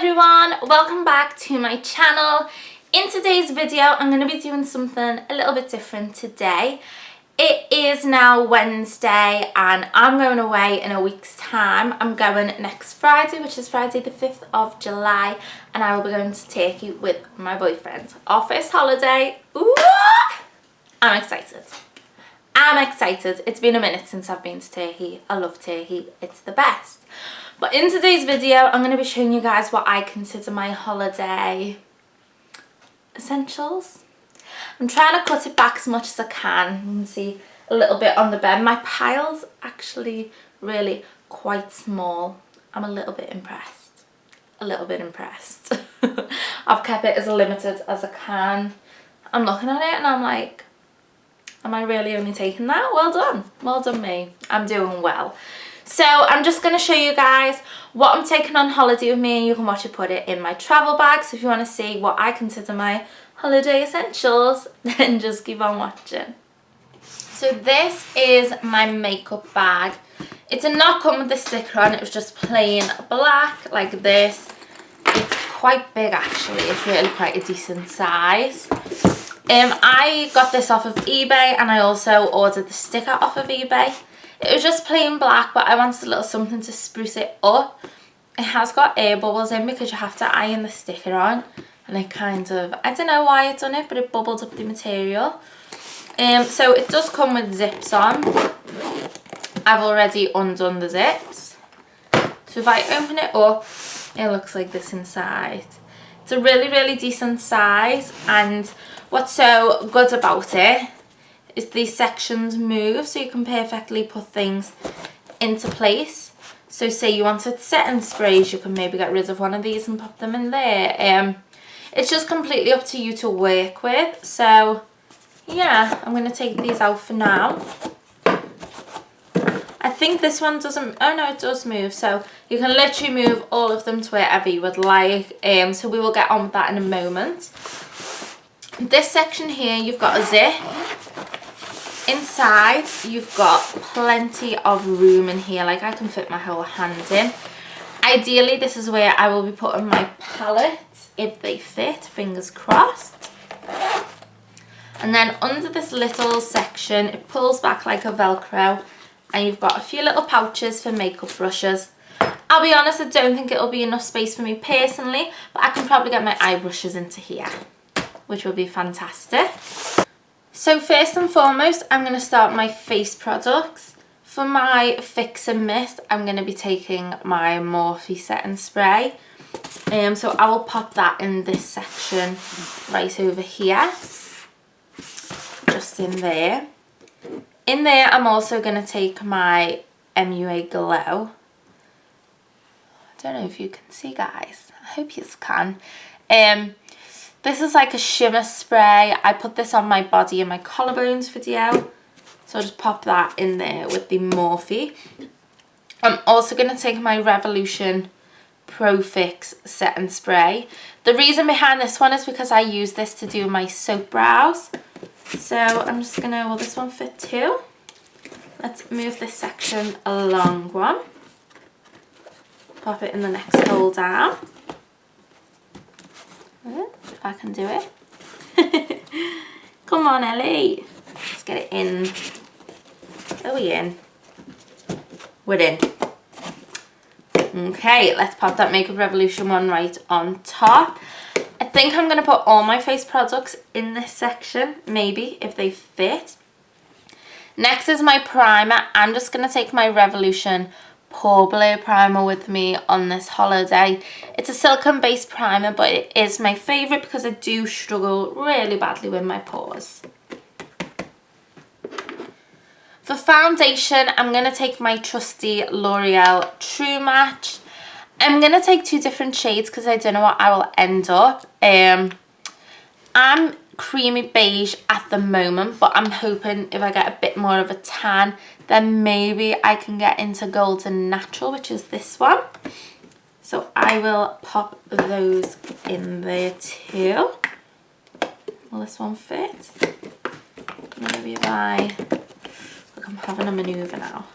everyone, welcome back to my channel. In today's video I'm going to be doing something a little bit different today. It is now Wednesday and I'm going away in a week's time. I'm going next Friday, which is Friday the 5th of July, and I will be going to Turkey with my boyfriend. Our first holiday. Ooh! I'm excited. It's been a minute since I've been to Turkey. I love Turkey. It's the best. But in today's video, I'm going to be showing you guys what I consider my holiday essentials. I'm trying to cut it back as much as I can. You can see a little bit on the bed. My pile's actually really quite small. I'm a little bit impressed. I've kept it as limited as I can. I'm looking at it and I'm like, am I really only taking that? Well done me. I'm doing well. So I'm just going to show you guys what I'm taking on holiday with me, and you can watch it, put it in my travel bag. So if you want to see what I consider my holiday essentials, then just keep on watching. So this is my makeup bag. It did not come with the sticker on, it was just plain black like this. It's quite big actually, it's really quite a decent size. I got this off of eBay, and I also ordered the sticker off of eBay. It was just plain black, but I wanted a little something to spruce it up. It has got air bubbles in because you have to iron the sticker on, and it kind of, I don't know why it's done it, but it bubbled up the material. So it does come with zips on. I've already undone the zips. So if I open it up, it looks like this inside. It's a really decent size, and what's so good about it is these sections move, so you can perfectly put things into place. So say you wanted setting sprays, you can maybe get rid of one of these and pop them in there. It's just completely up to you to work with. So yeah, I'm going to take these out for now. I think this one doesn't, oh no, it does move, so you can literally move all of them to wherever you would like. So we will get on with that in a moment. This section here, you've got a zip. Inside, you've got plenty of room in here, like I can fit my whole hand in. Ideally, this is where I will be putting my palettes, if they fit, fingers crossed. And then under this little section, it pulls back like a Velcro, and you've got a few little pouches for makeup brushes. I'll be honest, I don't think it'll be enough space for me personally, but I can probably get my eye brushes into here, which will be fantastic. So first and foremost, I'm going to start my face products. For my Fix and Mist, I'm going to be taking my Morphe setting spray. So I will pop that in this section right over here, just in there. In there, I'm also going to take my MUA Glow. I don't know if you can see, guys. I hope you can. This is like a shimmer spray. I put this on my body and my collarbones video. So I'll just pop that in there with the Morphe. I'm also going to take my Revolution Pro Fix setting spray. The reason behind this one is because I use this to do my soap brows. So I'm just going to, will this one fit too? Let's move this section along one. Pop it in the next hole down. If I can do it. Come on, Ellie. Let's get it in. Are we in? We're in. Okay, let's pop that Makeup Revolution one right on top. I think I'm going to put all my face products in this section, maybe, if they fit. Next is my primer. I'm just going to take my Revolution Pore Blur primer with me on this holiday. It's a silicone based primer, but it is my favourite because I do struggle really badly with my pores. For foundation, I'm going to take my trusty L'Oreal True Match. I'm going to take two different shades because I don't know what I will end up. I'm creamy beige at the moment, but I'm hoping if I get a bit more of a tan, then maybe I can get into Golden Natural, which is this one. So I will pop those in there too. Will this one fit? Maybe if I, look, I'm having a manoeuvre now.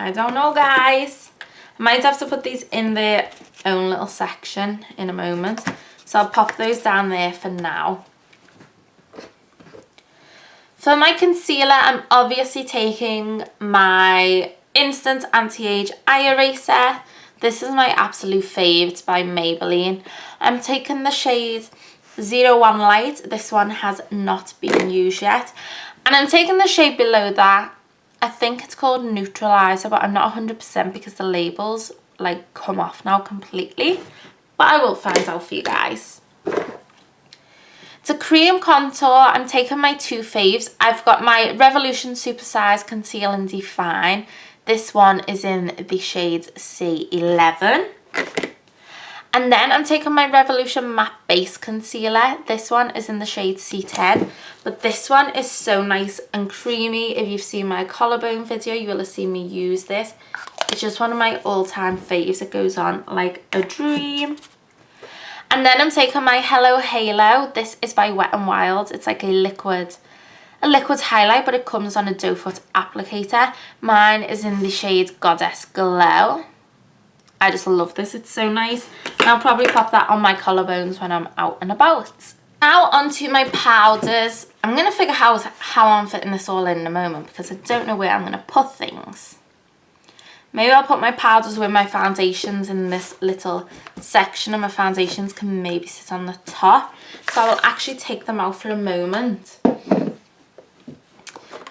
I don't know, guys. I might have to put these in their own little section in a moment. So I'll pop those down there for now. For my concealer, I'm obviously taking my Instant Anti-Age Eye Eraser. This is my absolute fave. It's by Maybelline. I'm taking the shade 01 Light. This one has not been used yet. And I'm taking the shade below that. I think it's called Neutralizer, but I'm not 100% because the labels like come off now completely. But I will find out for you guys. To cream contour, I'm taking my two faves. I've got my Revolution Supersize Conceal and Define. This one is in the shade C11. And then I'm taking my Revolution Matte Base Concealer. This one is in the shade C10. But this one is so nice and creamy. If you've seen my collarbone video, you will have seen me use this. It's just one of my all-time faves. It goes on like a dream. And then I'm taking my Hello Halo. This is by Wet n Wild. It's like a liquid highlight, but it comes on a doe foot applicator. Mine is in the shade Goddess Glow. I just love this. It's so nice. And I'll probably pop that on my collarbones when I'm out and about. Now onto my powders. I'm going to figure out how I'm fitting this all in a moment because I don't know where I'm going to put things. Maybe I'll put my powders with my foundations in this little section, and my foundations can maybe sit on the top. So I will actually take them out for a moment.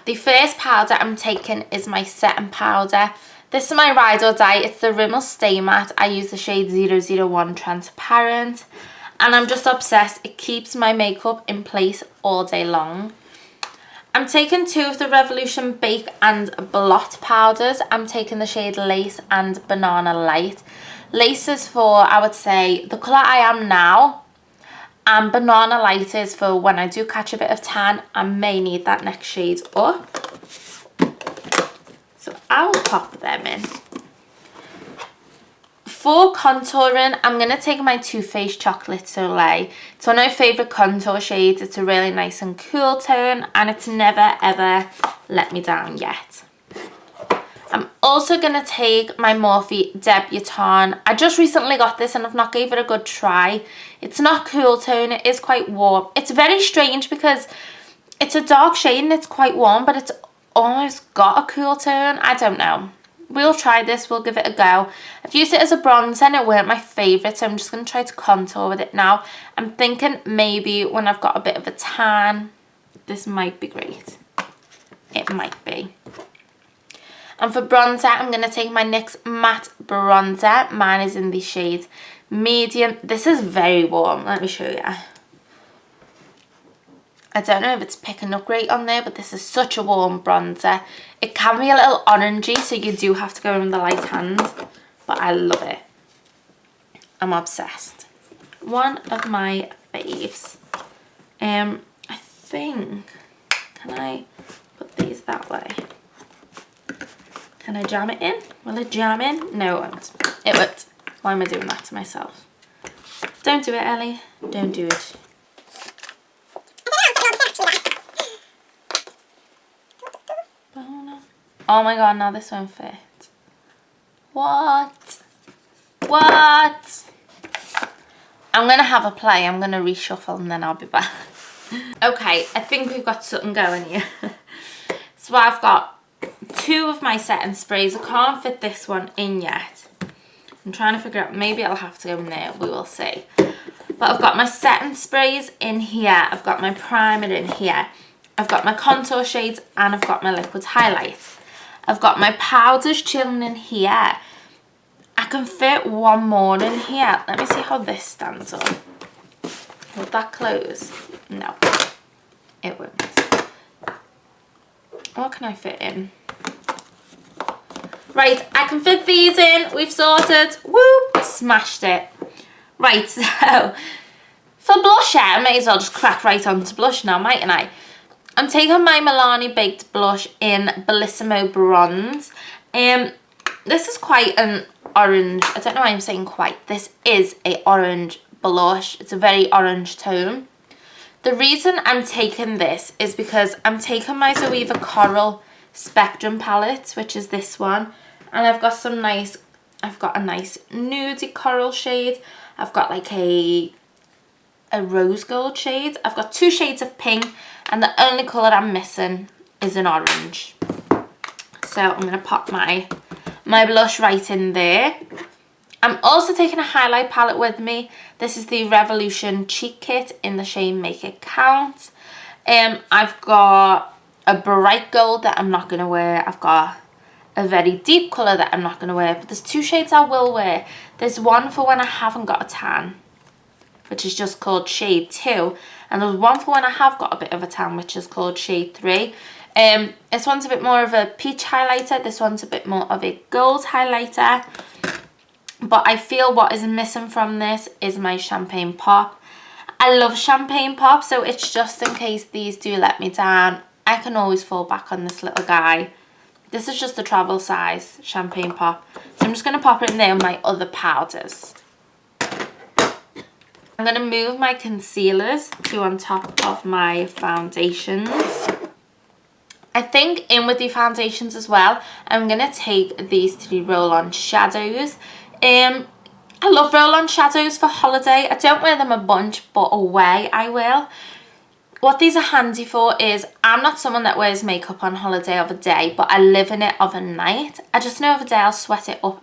The first powder I'm taking is my setting powder. This is my Ride or Die. It's the Rimmel Stay Matte. I use the shade 001 Transparent. And I'm just obsessed. It keeps my makeup in place all day long. I'm taking two of the Revolution Bake and Blot powders. I'm taking the shade Lace and Banana Light. Lace is for, I would say, the colour I am now. And Banana Light is for when I do catch a bit of tan. I may need that next shade up. So I'll pop them in. For contouring, I'm going to take my Too Faced Chocolate Soleil. It's one of my favourite contour shades. It's a really nice and cool tone, and it's never ever let me down yet. I'm also going to take my Morphe Debutante. I just recently got this and I've not gave it a good try. It's not cool tone, it is quite warm. It's very strange because it's a dark shade and it's quite warm, but it's almost got a cool tone. I don't know. We'll try this, we'll give it a go. I've used it as a bronzer and it weren't my favourite, so I'm just going to try to contour with it now. I'm thinking maybe when I've got a bit of a tan, this might be great. It might be. And for bronzer, I'm going to take my NYX Matte Bronzer. Mine is in the shade Medium. This is very warm, let me show you. I don't know if it's picking up great on there, but this is such a warm bronzer. It can be a little orangey, so you do have to go in with the light hand, but I love it. I'm obsessed. One of my faves. I think, can I put these that way? Can I jam it in? Will it jam in? No, it won't. It won't. Why am I doing that to myself? Don't do it, Ellie. Don't do it. Oh my god, now this won't fit. What? What? I'm going to have a play. I'm going to reshuffle and then I'll be back. Okay, I think we've got something going here. So I've got two of my setting sprays. I can't fit this one in yet. I'm trying to figure out, maybe I'll have to go in there. We will see. But I've got my setting sprays in here. I've got my primer in here. I've got my contour shades and I've got my liquid highlight. I've got my powders chilling in here. I can fit one more in here. Let me see how this stands up. Will that close? No, it won't. What can I fit in? Right, I can fit these in. We've sorted. Woo! Smashed it. Right, so for blusher, I may as well just crack right onto blush now, mightn't I? I'm taking my Milani Baked Blush in Bellissimo Bronze. This is quite an orange. I don't know why I'm saying quite. This is a orange blush. It's a very orange tone. The reason I'm taking this is because I'm taking my Zoeva Coral Spectrum palette, which is this one. And I've got a nice nudie coral shade. I've got like a rose gold shade. I've got 2 shades of pink, and the only colour I'm missing is an orange. So I'm going to pop my blush right in there. I'm also taking a highlight palette with me. This is the Revolution Cheek Kit in the shade Make It Count. I've got a bright gold that I'm not going to wear. I've got a very deep colour that I'm not going to wear. But there's 2 shades I will wear. There's one for when I haven't got a tan, which is just called Shade 2. And there's one for when I have got a bit of a tan, which is called Shade 3. This one's a bit more of a peach highlighter. This one's a bit more of a gold highlighter. But I feel what is missing from this is my Champagne Pop. I love Champagne Pop, so it's just in case these do let me down, I can always fall back on this little guy. This is just the travel size Champagne Pop. So I'm just going to pop it in there with my other powders. I'm going to move my concealers to on top of my foundations. I think in with the foundations as well, I'm going to take these 3 roll-on shadows. I love roll-on shadows for holiday. I don't wear them a bunch, but away I will. What these are handy for is, I'm not someone that wears makeup on holiday of a day, but I live in it of a night. I just know of a day I'll sweat it off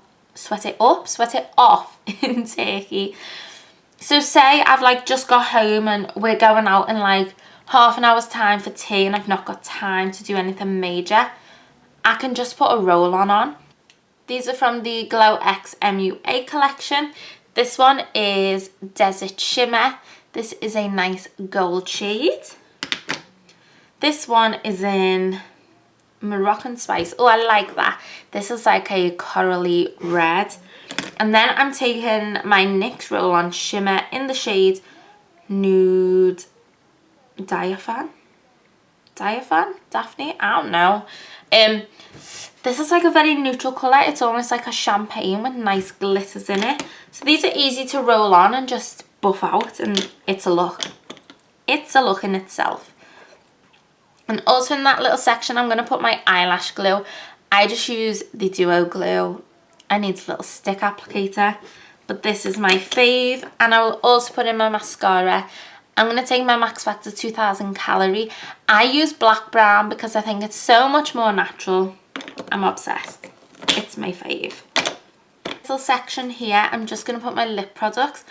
in Turkey. So say I've like just got home and we're going out in like half an hour's time for tea and I've not got time to do anything major, I can just put a roll-on on. These are from the Glow X MUA collection. This one is Desert Shimmer. This is a nice gold shade. This one is in Moroccan Spice. Oh, I like that. This is like a corally red. And then I'm taking my NYX Roll-On Shimmer in the shade Nude Daphne? I don't know. This is like a very neutral colour. It's almost like a champagne with nice glitters in it. So these are easy to roll on and just buff out, and it's a look. It's a look in itself. And also in that little section, I'm going to put my eyelash glue. I just use the Duo glue. I need a little stick applicator, but this is my fave. And I will also put in my mascara. I'm going to take my Max Factor 2000 Calorie. I use black brown because I think it's so much more natural. I'm obsessed. It's my fave. Little section here, I'm just going to put my lip products.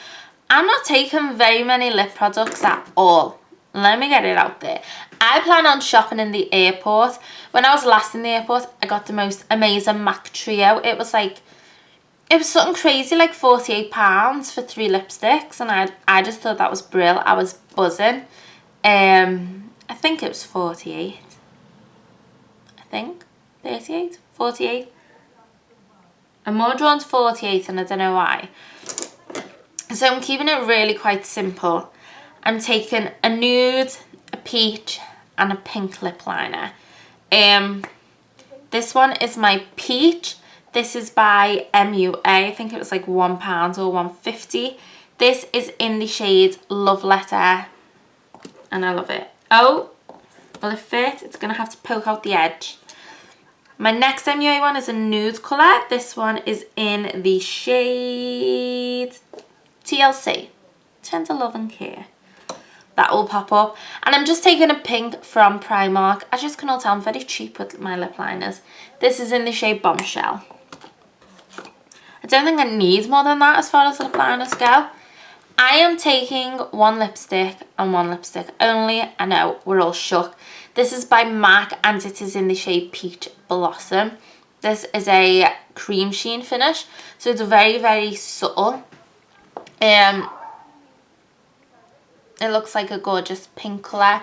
I'm not taking very many lip products at all. Let me get it out there. I plan on shopping in the airport. When I was last in the airport, I got the most amazing MAC Trio. It was something crazy, like £48 for 3 lipsticks, and I just thought that was brilliant. I was buzzing. I think it was 48. I think 38, 48. I'm more drawn to 48, and I don't know why. So I'm keeping it really quite simple. I'm taking a nude, a peach, and a pink lip liner. This one is my peach. This is by MUA. I think it was like £1 or £1.50. This is in the shade Love Letter, and I love it. Oh, will it fit? It's going to have to poke out the edge. My next MUA one is a nude colour. This one is in the shade TLC, Tender Love and Care. That will pop up. And I'm just taking a pink from Primark. As you can all tell, I'm very cheap with my lip liners. This is in the shade Bombshell. I don't think I need more than that as far as lip liners go. I am taking 1 lipstick and 1 lipstick only. I know, we're all shook. This is by MAC and it is in the shade Peach Blossom. This is a cream sheen finish, so it's very, very subtle. It looks like a gorgeous pink colour.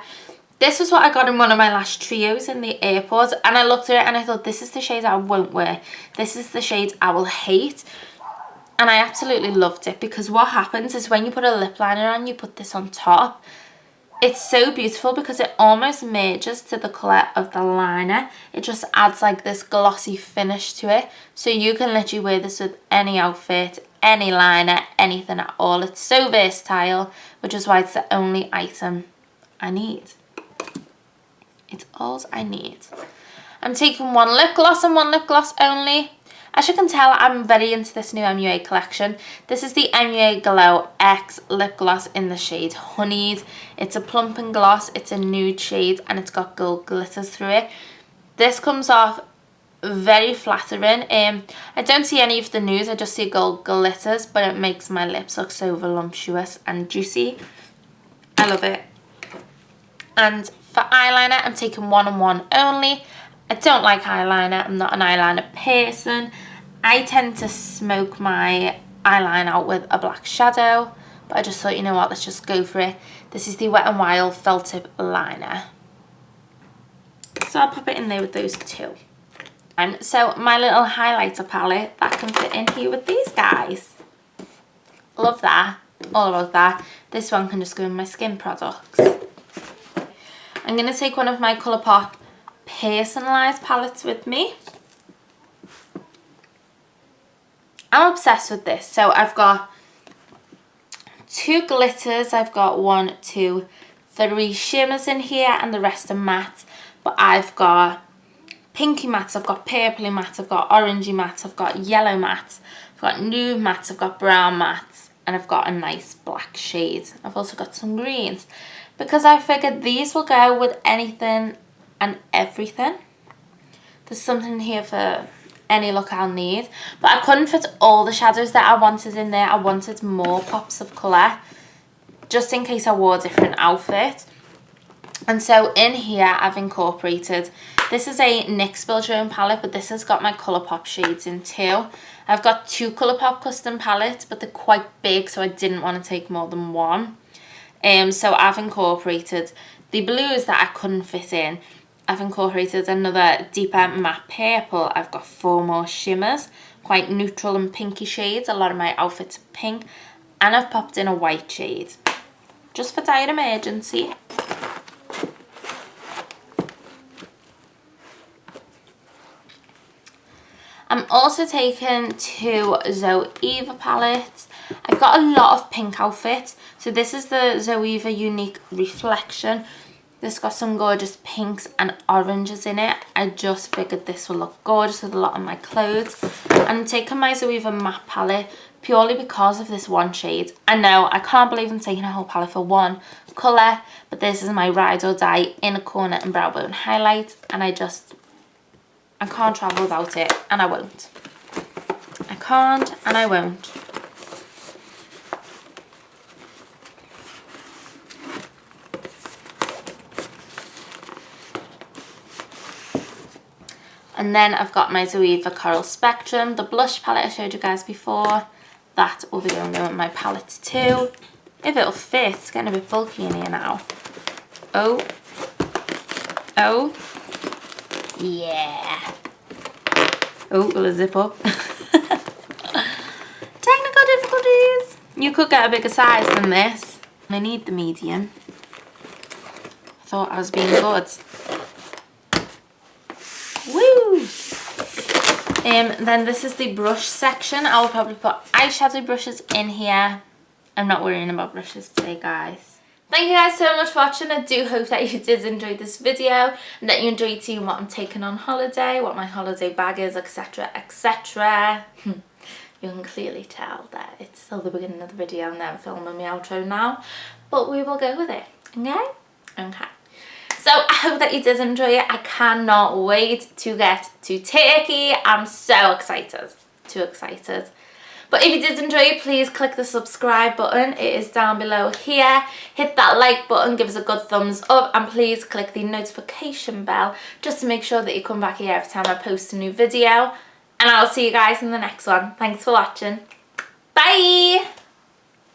This was what I got in one of my last trios in the airport, and I looked at it and I thought, this is the shade I won't wear. This is the shade I will hate. And I absolutely loved it, because what happens is when you put a lip liner on, you put this on top. It's so beautiful because it almost merges to the colour of the liner. It just adds like this glossy finish to it. So you can literally wear this with any outfit, any liner, anything at all. It's so versatile, which is why it's the only item I need. It's all I need. I'm taking 1 lip gloss and 1 lip gloss only. As you can tell, I'm very into this new MUA collection. This is the MUA Glow X lip gloss in the shade Honeyed. It's a plumping gloss, it's a nude shade, and it's got gold glitters through it. This comes off very flattering. I don't see any of the nudes, I just see gold glitters, but it makes my lips look so voluptuous and juicy. I love it. And for eyeliner, I'm taking 1-on-1 only. I don't like eyeliner, I'm not an eyeliner person. I tend to smoke my eyeliner out with a black shadow, but I just thought, you know what, let's just go for it. This is the Wet n Wild Felt Tip Liner. So I'll pop it in there with those two. And so my little highlighter palette, that can fit in here with these guys. Love that, all about that. This one can just go in my skin products. I'm going to take one of my Colourpop personalised palettes with me. I'm obsessed with this. So I've got 2 glitters, I've got 1, 2, 3 shimmers in here, and the rest are matte. But I've got pinky mattes, I've got purpley mattes, I've got orangey mattes, I've got yellow mattes, I've got nude mattes, I've got brown mattes, and I've got a nice black shade. I've also got some greens, because I figured these will go with anything and everything. There's something here for any look I'll need, but I couldn't fit all the shadows that I wanted in there. I wanted more pops of colour, just in case I wore a different outfit. And so in here I've incorporated, this is a NYX Build Your Own palette, but this has got my Colourpop shades in too. I've got 2 Colourpop custom palettes, but they're quite big, so I didn't want to take more than one. So I've incorporated the blues that I couldn't fit in. I've incorporated another deeper matte purple. I've got 4 more shimmers, quite neutral and pinky shades. A lot of my outfits are pink. And I've popped in a white shade, just for dire emergency. I'm also taking 2 Zoeva palettes. I've got a lot of pink outfits. So this is the Zoeva Unique Reflection. This got some gorgeous pinks and oranges in it. I just figured this will look gorgeous with a lot of my clothes. I'm taking my Zoeva matte palette purely because of this one shade. I know, I can't believe I'm taking a whole palette for one colour, but this is my ride or die inner corner and brow bone highlight, and I can't travel without it, and I won't. I can't and I won't. And then I've got my Zoeva Coral Spectrum, the blush palette I showed you guys before. That will be going in my palette too. If it'll fit, it's getting a bit bulky in here now. Oh. Yeah. Oh, will it zip up? Technical difficulties. You could get a bigger size than this. I need the medium. I thought I was being good. Woo! Then this is the brush section. I will probably put eyeshadow brushes in here. I'm not worrying about brushes today, guys. Thank you guys so much for watching. I do hope that you did enjoy this video and that you enjoyed seeing what I'm taking on holiday, what my holiday bag is, etc, etc. You can clearly tell that it's still the beginning of the video and I'm filming my outro now, but we will go with it, okay? Okay. So I hope that you did enjoy it. I cannot wait to get to Turkey. I'm so excited. Too excited. But if you did enjoy it, please click the subscribe button. It is down below here. Hit that like button, give us a good thumbs up, and please click the notification bell just to make sure that you come back here every time I post a new video. And I'll see you guys in the next one. Thanks for watching. Bye!